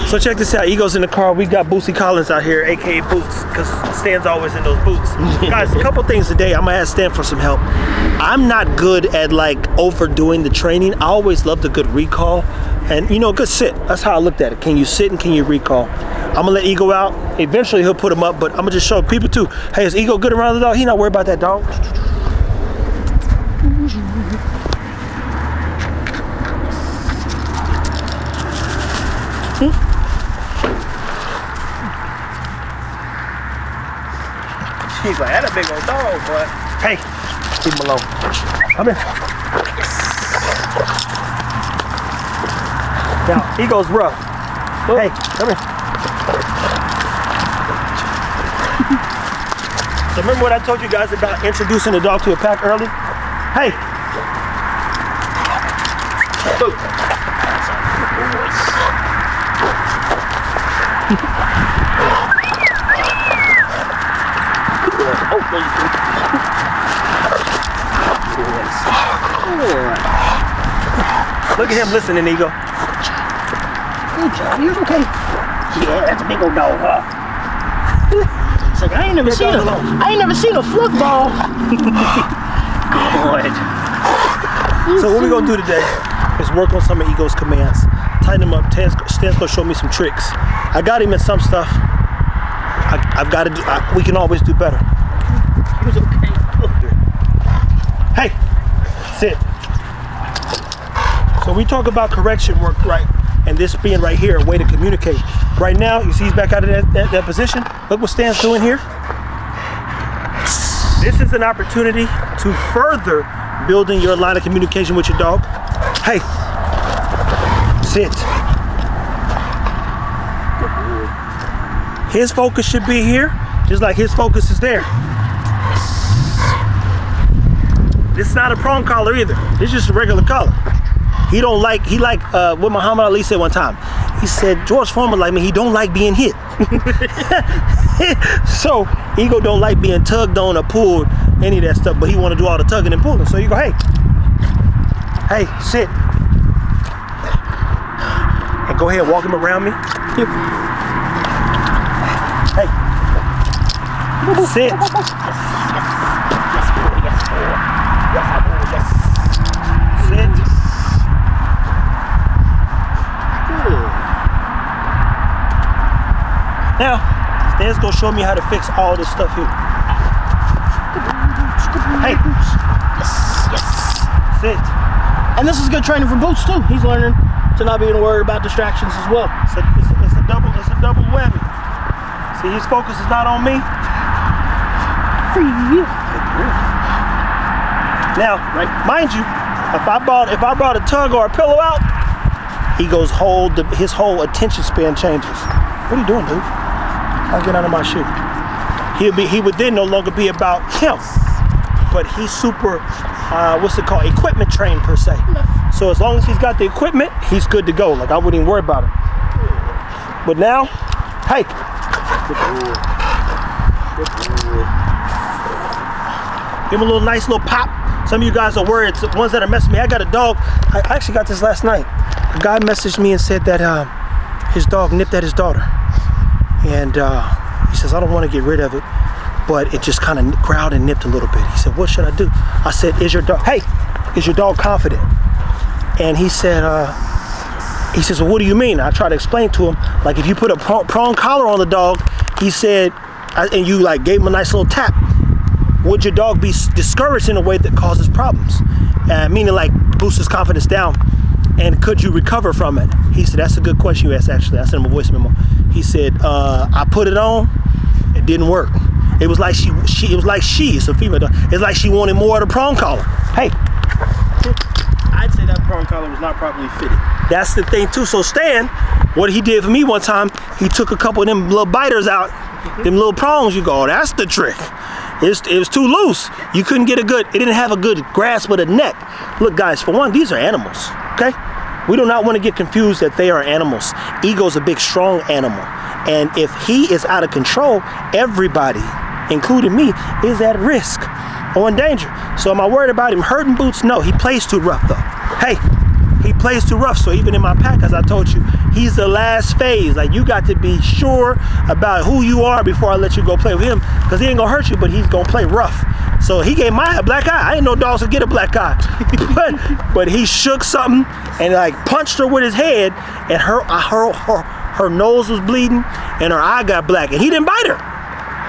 So check this out, Ego's in the car. We got Bootsy Collins out here, aka Boots, because Stan's always in those boots. Guys, a couple things today. I'm gonna ask Stan for some help. I'm not good at like overdoing the training. I always loved a good recall. And you know, good sit. That's how I looked at it. Can you sit and can you recall? I'm gonna let Ego out. Eventually he'll put him up, but I'm gonna just show people too. Hey, is Ego good around the dog? He not worried about that dog. He's like, that's a big old dog, boy. Hey, leave him alone. Come here. Now, Ego's rough. Oh. Hey, come here. So remember what I told you guys about introducing the dog to a pack early? Hey. Look. Look at him listening, Ego. Good job, you're okay. Yeah, that's a big old dog, huh? It's like, I ain't never seen a fluff ball. Good. So what we're gonna do today is work on some of Ego's commands. Tighten him up. Stan's gonna show me some tricks. I got him in some stuff. I've got to do, we can always do better. He was okay. Hey, sit. So we talk about correction work, right? And this being right here, a way to communicate. Right now, you see he's back out of that position. Look what Stan's doing here. This is an opportunity to further building your line of communication with your dog. Hey, sit. His focus should be here, just like his focus is there. This is not a prong collar either. It's just a regular collar. He don't like, what Muhammad Ali said one time. He said, George Foreman like me, he don't like being hit. So, Ego don't like being tugged on or pulled, any of that stuff, but he want to do all the tugging and pulling. So you go, hey, sit. And go ahead, walk him around me. Hey, sit. Sit. Now, Stan's gonna show me how to fix all this stuff here. Hey. Yes. Sit. And this is good training for Boots too. He's learning to not be worried about distractions as well. It's a double whammy. See, his focus is not on me. For you. Now, mind you, if I brought a tug or a pillow out, Ego's his whole attention span changes. What are you doing, dude? I'll get out of my shoe. He would then no longer be about him, but he's super, what's it called, equipment trained per se. So as long as he's got the equipment, he's good to go. Like I wouldn't even worry about it. But now, hey. Give him a nice little pop. Some of you guys are worried. It's the ones that are messing me. I got a dog. I actually got this last night. A guy messaged me and said that his dog nipped at his daughter. And he says, I don't want to get rid of it, but it just kind of growled and nipped a little bit. He said, what should I do? I said, is your dog confident? And he said, well, what do you mean? I tried to explain to him, like if you put a prong collar on the dog, he said, and you like gave him a nice little tap, would your dog be discouraged in a way that causes problems? Meaning like boosts his confidence down. And could you recover from it? He said, that's a good question you asked actually. I sent him a voice memo. He said, I put it on, it didn't work. It was like it's a female dog. It's like she wanted more of the prong collar. Hey. I'd say that prong collar was not properly fitted. That's the thing too. So Stan, what he did for me one time, he took a couple of them little biters out, them little prongs. You go, oh, that's the trick. It was too loose. You couldn't get it didn't have a good grasp of the neck. Look guys, for one, these are animals, okay? We do not want to get confused that they are animals. Ego's a big, strong animal. And if he is out of control, everybody, including me, is at risk or in danger. So am I worried about him hurting Boots? No, he plays too rough though. Hey, he plays too rough. So even in my pack, as I told you, he's the last phase. Like, you got to be sure about who you are before I let you go play with him, because he ain't gonna hurt you, but he's gonna play rough. So he gave my black eye. I didn't know dogs would get a black eye. but he shook something and like punched her with his head, and her nose was bleeding and her eye got black, and he didn't bite her.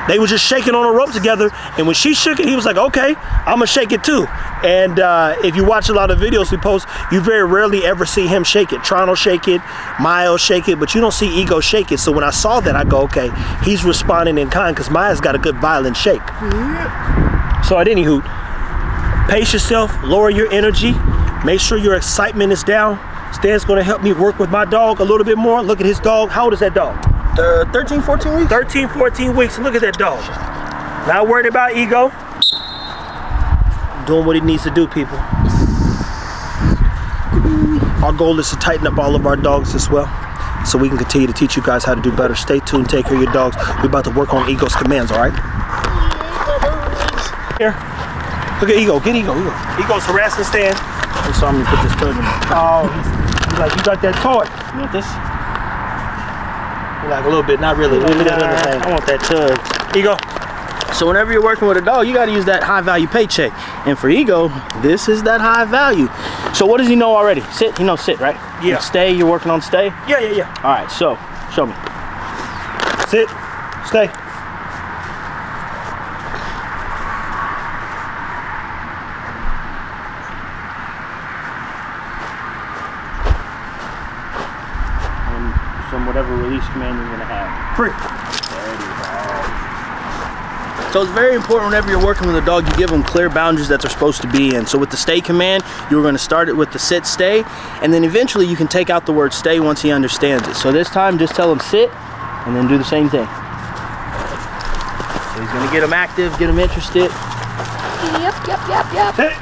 They were just shaking on a rope together, and when she shook it, he was like, okay, I'm gonna shake it too. And if you watch a lot of videos we post, you very rarely ever see him shake it. Tron will shake it, Maya'll shake it, but you don't see Ego shake it. So when I saw that, I go, okay, he's responding in kind, because Maya's got a good violent shake. So at any hoot, pace yourself, lower your energy, make sure your excitement is down. Stan's gonna help me work with my dog a little bit more. Look at his dog. How old is that dog? 13, 14 weeks. 13, 14 weeks. Look at that dog. Not worried about Ego. Doing what he needs to do, people. Our goal is to tighten up all of our dogs as well, so we can continue to teach you guys how to do better. Stay tuned, take care of your dogs. We're about to work on Ego's commands, all right? Here. Look at Ego. Get Ego. Ego's harassing Stan. I saw me put this tug in. Oh, he's like, you got that toy. You want this? Like a little bit, not really. Let me that other thing. I want that tug. Ego. So whenever you're working with a dog, you got to use that high value paycheck. And for Ego, this is that high value. So what does he know already? Sit? He knows sit, right? Yeah. And stay, you're working on stay? Yeah. All right, so show me. Sit. Stay. Some whatever release command you're gonna have. Free. There it is. So it's very important whenever you're working with a dog, you give them clear boundaries that they're supposed to be in. So with the stay command, you're gonna start it with the sit, stay, and then eventually you can take out the word stay once he understands it. So this time, just tell him sit, and then do the same thing. So he's gonna get him active, get him interested. Yep. Sit.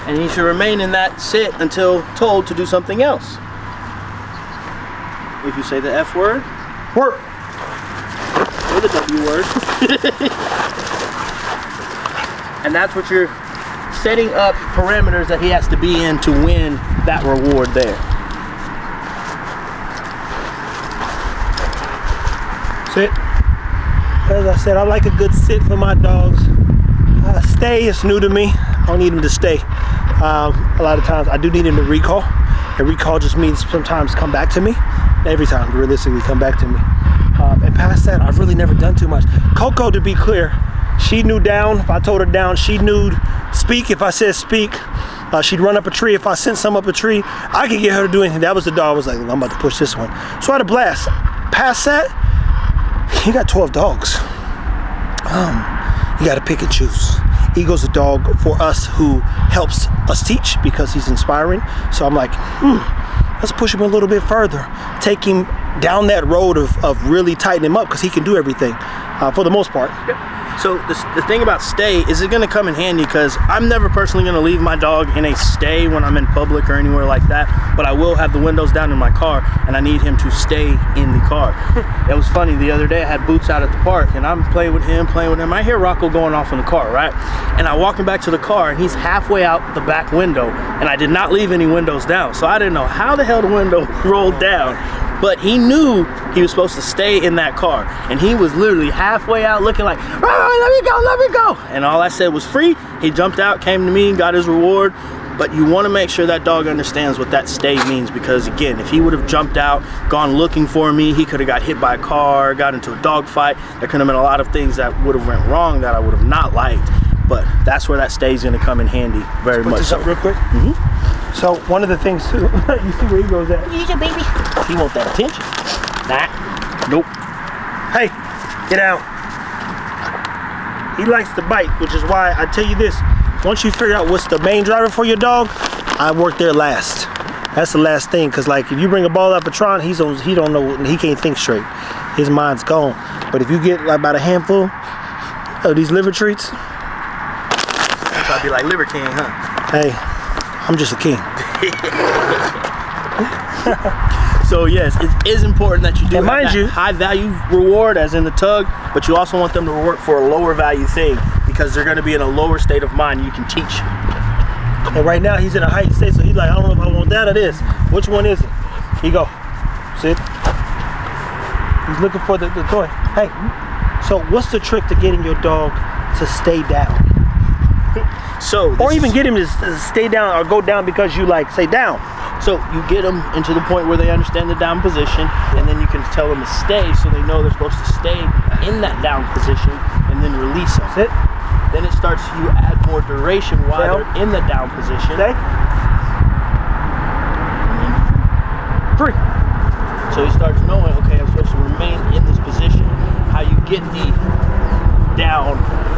And he should remain in that sit until told to do something else. If you say the F word, work. or the W word. And that's what you're setting up parameters that he has to be in to win that reward there. Sit. As I said, I like a good sit for my dogs. Stay is new to me. I don't need him to stay. A lot of times I do need him to recall. And recall just means sometimes come back to me. Every time, realistically, come back to me. And past that, I've really never done too much. Coco, to be clear, she knew down. If I told her down, she knew speak. If I said speak, she'd run up a tree. If I sent some up a tree, I could get her to do anything. That was the dog. I was like, I'm about to push this one. So I had a blast. Past that, you got 12 dogs. You got to pick and choose. Ego's a dog for us who helps us teach because he's inspiring. So I'm like, let's push him a little bit further. Take him down that road of really tightening him up, because he can do everything for the most part. So the thing about stay is it's going to come in handy, because I'm never personally going to leave my dog in a stay when I'm in public or anywhere like that, but I will have the windows down in my car, and I need him to stay in the car. It was funny, the other day I had Boots out at the park, and I'm playing with him. I hear Rocco going off in the car, right? And I walk him back to the car, and he's halfway out the back window, and I did not leave any windows down, so I didn't know how the hell the window rolled down. But he knew he was supposed to stay in that car, and he was literally halfway out looking like, oh, let me go. And all I said was free. He jumped out, came to me, got his reward. But you want to make sure that dog understands what that stay means, because again, if he would have jumped out, gone looking for me, he could have got hit by a car, got into a dog fight. There could have been a lot of things that would have went wrong that I would have not liked. But that's where that stay is going to come in handy very much. Put this up real quick. So one of the things too, you see where he goes at? Use it, baby. He wants that attention. Nah. Nope. Hey, get out. He likes to bite, which is why I tell you this. Once you figure out what's the main driver for your dog, I work there last. That's the last thing, because like if you bring a ball up a Tron, he don't know, he can't think straight. His mind's gone. But if you get like about a handful of these liver treats, I'd be like Liver King, huh? Hey, I'm just a king. So yes, it is important that you do and have mind that you, high value reward, as in the tug, but you also want them to work for a lower value thing, because they're going to be in a lower state of mind. You can teach And right now he's in a heightened state, so he's like, I don't know if I want that or this. Which one is it? Here you go. Sit. He's looking for the toy. Hey, so what's the trick to getting your dog to stay down? So, or even get him to stay down or go down because you like say down. So you get them into the point where they understand the down position, and then you can tell them to stay, so they know they're supposed to stay in that down position, and then release them. Sit. Then it starts, you add more duration while they're in the down position. Stay. Free. So he starts knowing, okay, I'm supposed to remain in this position. How you get the down,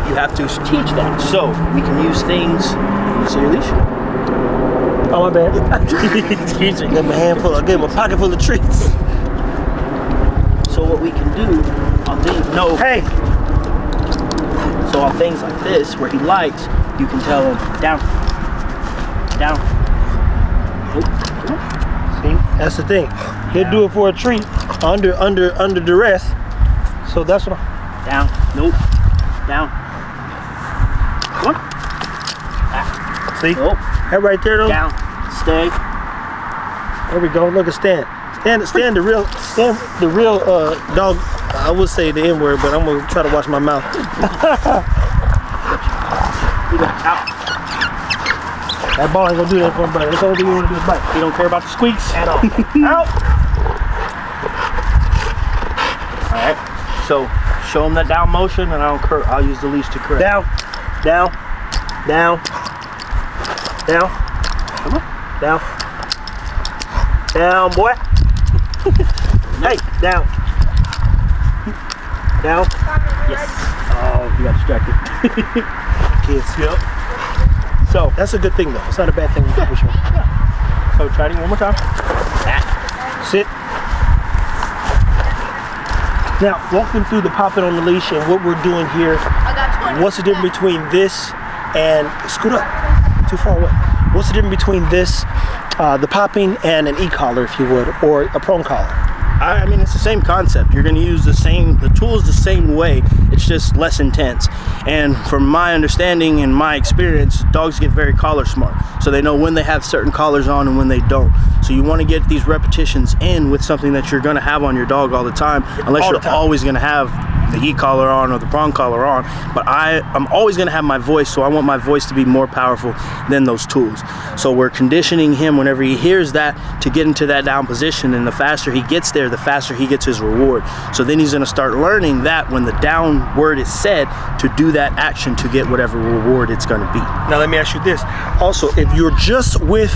you have to teach that. So we can use things. You see your leash? Oh, my bad. Excuse me. Give him a handful. I gave him a pocket full of treats. So what we can do on things, no. Hey. So on things like this, where he likes, you can tell him down, down. See, that's the thing. He'll do it for a treat under duress. So that's what. Down. Nope. Down. Come on. Back. See? Nope. That right there though. Down. Stay. There we go. Look at Stan. Stan the real dog. I would say the N word, but I'm gonna try to watch my mouth. Out. That ball ain't gonna do that for him, buddy. That's all you wanna do is bite. He don't care about the squeaks at all. Out. All right. So show him that down motion, and I'll use the leash to correct. Down. Down. Down. Down. Come on. Down. Down, boy. Hey, down. Down. Yes. Oh, you got distracted. Kids. Yep. So that's a good thing though. It's not a bad thing for sure. Yeah. So try it one more time. Sit. Now walk them through the popping on the leash and what we're doing here. What's the difference between this and scoot up? Too far away. What's the difference between this, the popping, and an e-collar, if you would, or a prong collar? I mean, it's the same concept. You're going to use the tools the same way. It's just less intense. And from my understanding and my experience, dogs get very collar smart. So they know when they have certain collars on and when they don't. So you want to get these repetitions in with something that you're going to have on your dog all the time, unless you're always going to have the e-collar on or the prong collar on. But I'm always going to have my voice, so I want my voice to be more powerful than those tools. So we're conditioning him whenever he hears that to get into that down position, and the faster he gets there, the faster he gets his reward. So then he's going to start learning that when the down word is said, to do that action to get whatever reward it's going to be. Now let me ask you this. Also, if you're just with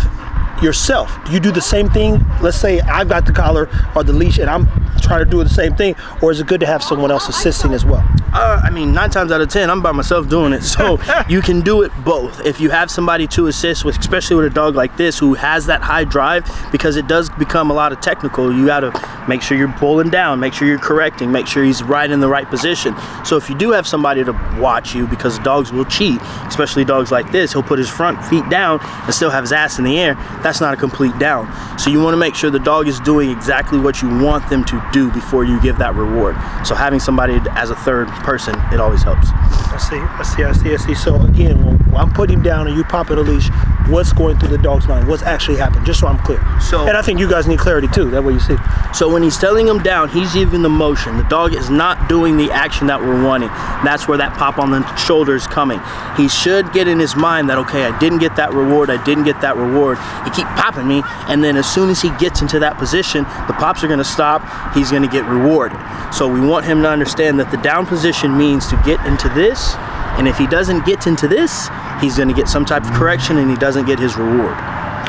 yourself, do you do the same thing? Let's say I've got the collar or the leash and I'm trying to do the same thing, or is it good to have someone else assisting as well? I mean, 9 times out of 10, I'm by myself doing it. So you can do it both. If you have somebody to assist with, especially with a dog like this who has that high drive, because it does become a lot of technical. You got to make sure you're pulling down, make sure you're correcting, make sure he's right in the right position. So if you do have somebody to watch you, because dogs will cheat, especially dogs like this, he'll put his front feet down and still have his ass in the air. That's not a complete down. So you want to make sure the dog is doing exactly what you want them to do before you give that reward. So having somebody as a third person, it always helps. I see. So again, when I'm putting him down and you pop in a leash, what's going through the dog's mind? What's actually happened? Just so I'm clear. And I think you guys need clarity too. That way you see. So when he's telling him down, he's giving the motion. The dog is not doing the action that we're wanting. That's where that pop on the shoulder is coming. He should get in his mind that, okay, I didn't get that reward. I didn't get that reward. He keep popping me, and then as soon as he gets into that position, the pops are going to stop. He's going to get rewarded. So we want him to understand that the down position means to get into this, and if he doesn't get into this, he's going to get some type of correction and he doesn't get his reward.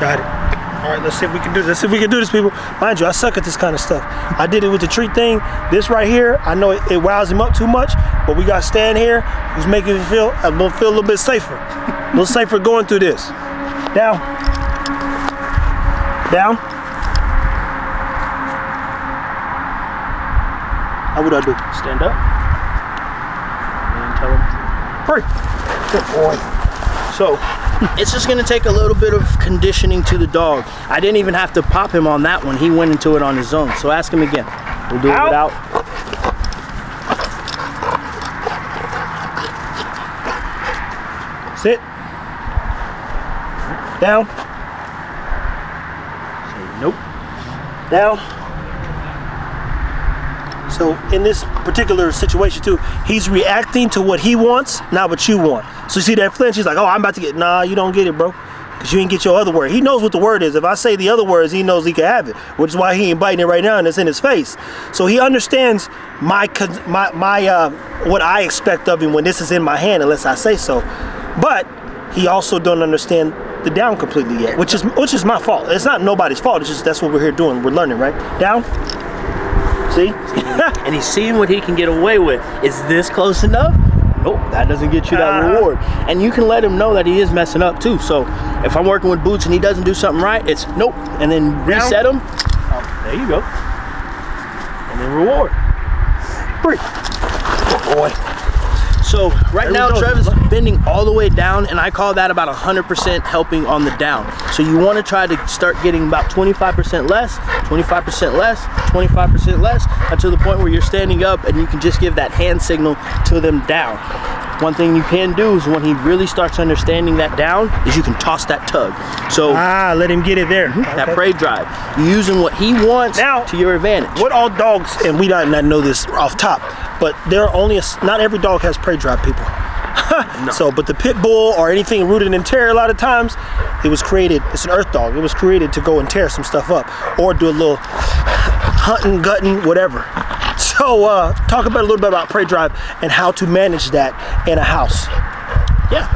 Got it. All right, let's see if we can do this. Let's see if we can do this, people. Mind you, I suck at this kind of stuff. I did it with the treat thing. This right here, I know it wows him up too much, but we got Stan here who's making me feel a little bit safer. A little safer going through this. Down. Down. How would I do? Stand up and tell him free. Good boy. So it's just going to take a little bit of conditioning to the dog. I didn't even have to pop him on that one. He went into it on his own. So ask him again. We'll do it without. Sit. Down. Say nope. Down. So in this particular situation too, he's reacting to what he wants, not what you want. So you see that flinch, he's like, oh, I'm about to get, nah, you don't get it, bro. Because you ain't get your other word. He knows what the word is. If I say the other words, he knows he can have it, which is why he ain't biting it right now and it's in his face. So he understands what I expect of him when this is in my hand, unless I say so. But he also don't understand the down completely yet, which is my fault. It's not nobody's fault. It's just that's what we're here doing. We're learning, right? Down. See? And he's seeing what he can get away with. Is this close enough? Nope, that doesn't get you that reward. And you can let him know that he is messing up too. So if I'm working with Boots and he doesn't do something right, it's nope. And then reset him. Oh, there you go. And then reward. Breathe. Oh boy. So right now Trevor's bending all the way down, and I call that about 100% helping on the down. So you want to try to start getting about 25% less, 25% less, 25% less, until the point where you're standing up and you can just give that hand signal to them down. One thing you can do is when he really starts understanding that down is you can toss that tug. So let him get it there. That prey drive. You're using what he wants now, to your advantage. What all dogs, and we don't know this off top, but there are only not every dog has prey drive, people. No. So, but the pit bull or anything rooted in terror, a lot of times, it was created, it's an earth dog. It was created to go and tear some stuff up or do a little hunting, gutting, whatever. So talk about a little bit about prey drive and how to manage that in a house. Yeah,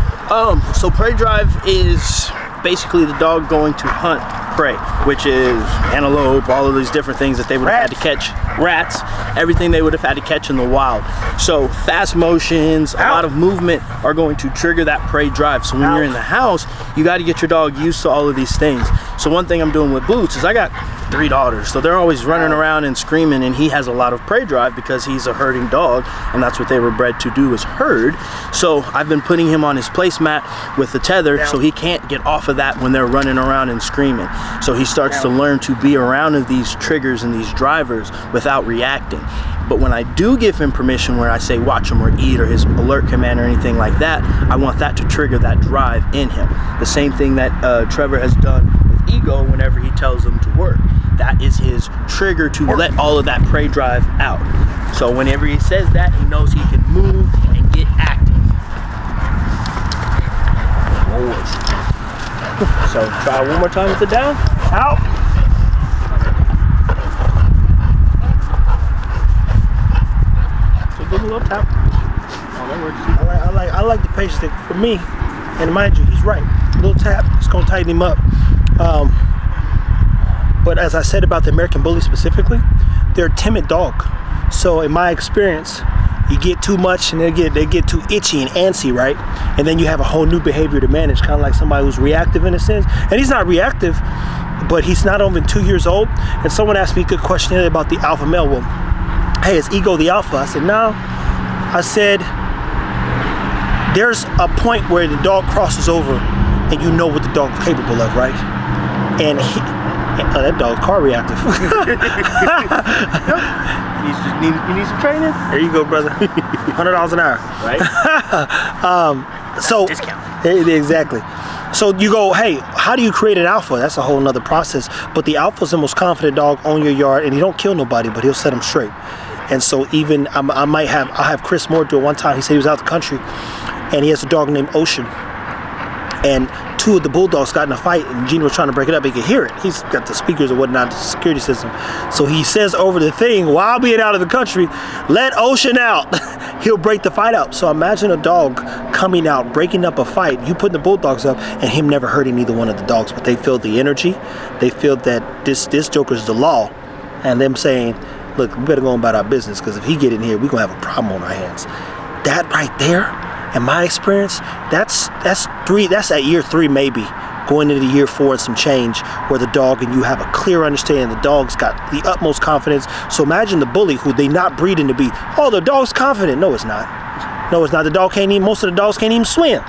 so prey drive is basically the dog going to hunt prey, which is antelope, all of these different things that they would have had to catch, rats, everything they would have had to catch in the wild. So fast motions, a lot of movement are going to trigger that prey drive. So when you're in the house, you got to get your dog used to all of these things. So one thing I'm doing with Boots is I got 3 daughters, so they're always running around and screaming, and he has a lot of prey drive because he's a herding dog, and that's what they were bred to do, is herd. So I've been putting him on his placemat with the tether so he can't get off of that when they're running around and screaming. So he starts to learn to be around these triggers and these drivers without reacting. But when I do give him permission where I say watch him or eat or his alert command or anything like that, I want that to trigger that drive in him. The same thing that Trevor has done with Ego whenever he tells them to work. That is his trigger to let all of that prey drive out. So whenever he says that, he knows he can move and get active. So try one more time with the down. Out. So give him a little tap. Oh, that works. I like the patience that, for me, and mind you, he's right. A little tap, it's gonna tighten him up. But as I said about the American Bully specifically, they're a timid dog. So in my experience, you get too much and they get too itchy and antsy, right? And then you have a whole new behavior to manage, kind of like somebody who's reactive in a sense. And he's not reactive, but he's not even 2 years old. And someone asked me a good question about the alpha male. Well, hey, is Ego the alpha? I said, no. I said, there's a point where the dog crosses over and you know what the dog's capable of, right? And that dog's car reactive. You need some training? There you go, brother. $100 an hour. Right? So discount. Exactly. So you go, hey, how do you create an alpha? That's a whole nother process. But the alpha's the most confident dog on your yard, and he don't kill nobody, but he'll set them straight. And so even I'll have Chris Moore do it one time. He said he was out the country, and he has a dog named Ocean. And 2 of the bulldogs got in a fight, and Gene was trying to break it up. He could hear it. He's got the speakers or whatnot, the security system. So he says over the thing, while being out of the country, let Ocean out. He'll break the fight up. So imagine a dog coming out, breaking up a fight. You putting the bulldogs up, and him never hurting either one of the dogs. But they feel the energy. They feel that this joker's the law, and them saying, look, we better go about our business, because if he get in here, we're gonna have a problem on our hands. That right there, in my experience, that's at year 3 maybe, going into year 4 and some change, where the dog and you have a clear understanding the dog's got the utmost confidence. So imagine the bully who they not breeding to be, oh, the dog's confident. No, it's not. No, it's not. The dog can't even, most of the dogs can't even swim.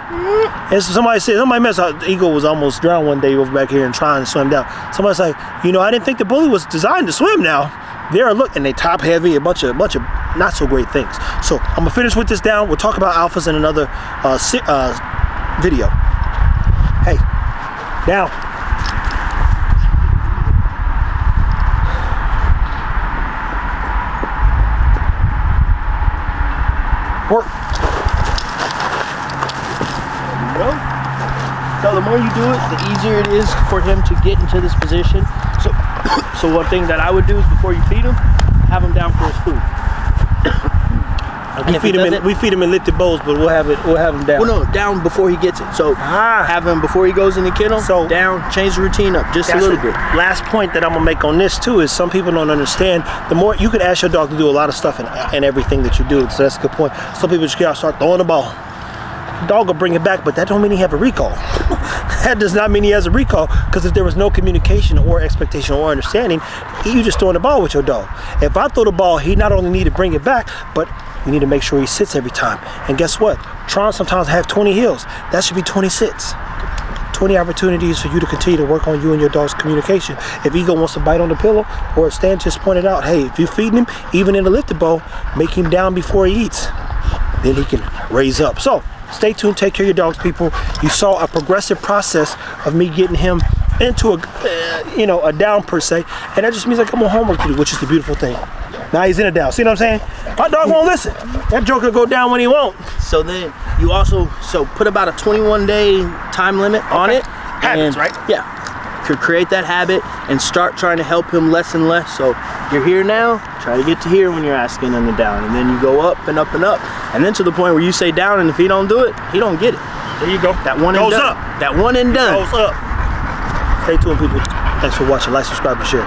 As somebody messed up, the Eagle was almost drowned one day over back here and trying to swim down. Somebody's like, you know, I didn't think the bully was designed to swim now. They're and they top heavy, a bunch of not so great things. So I'm gonna finish with this down. We'll talk about alphas in another video. Hey, Down. Work. There you go. So the more you do it, the easier it is for him to get into this position. So one thing that I would do is before you feed him, have him down for his food. We feed him in lifted bowls, but we'll have him down. Well, no, down before he gets it. So have him before he goes in the kennel. So down, change the routine up just a little bit. Last point that I'm gonna make on this too is some people don't understand. The more you could ask your dog to do a lot of stuff and everything that you do. So that's a good point. Some people just gotta start throwing the ball. The dog will bring it back, but that don't mean he have a recall. That does not mean he has a recall, because if there was no communication or expectation or understanding, you just throwing the ball with your dog. If I throw the ball, he not only need to bring it back, but we need to make sure he sits every time. And guess what? Trons sometimes have 20 heels. That should be 20 sits. 20 opportunities for you to continue to work on you and your dog's communication. If Ego wants to bite on the pillow, or Stan just pointed out, hey, if you're feeding him, even in the lifted bowl, make him down before he eats. Then he can raise up. So stay tuned, take care of your dogs, people. You saw a progressive process of me getting him into a down per se, and that just means I got more homework to do, which is the beautiful thing. Now he's in a down. See what I'm saying? My dog won't listen. That joker go down when he won't. So then you also put about a 21-day time limit on it. Habits, right? Yeah. Could create that habit and start trying to help him less and less. So you're here now, try to get to here when you're asking him to down, and then you go up and up and up, and then to the point where you say down, and if he don't do it, he don't get it. There you go. That one goes and done. Up. That one and done. Goes up. Stay tuned, people. Thanks for watching. Like, subscribe, and share.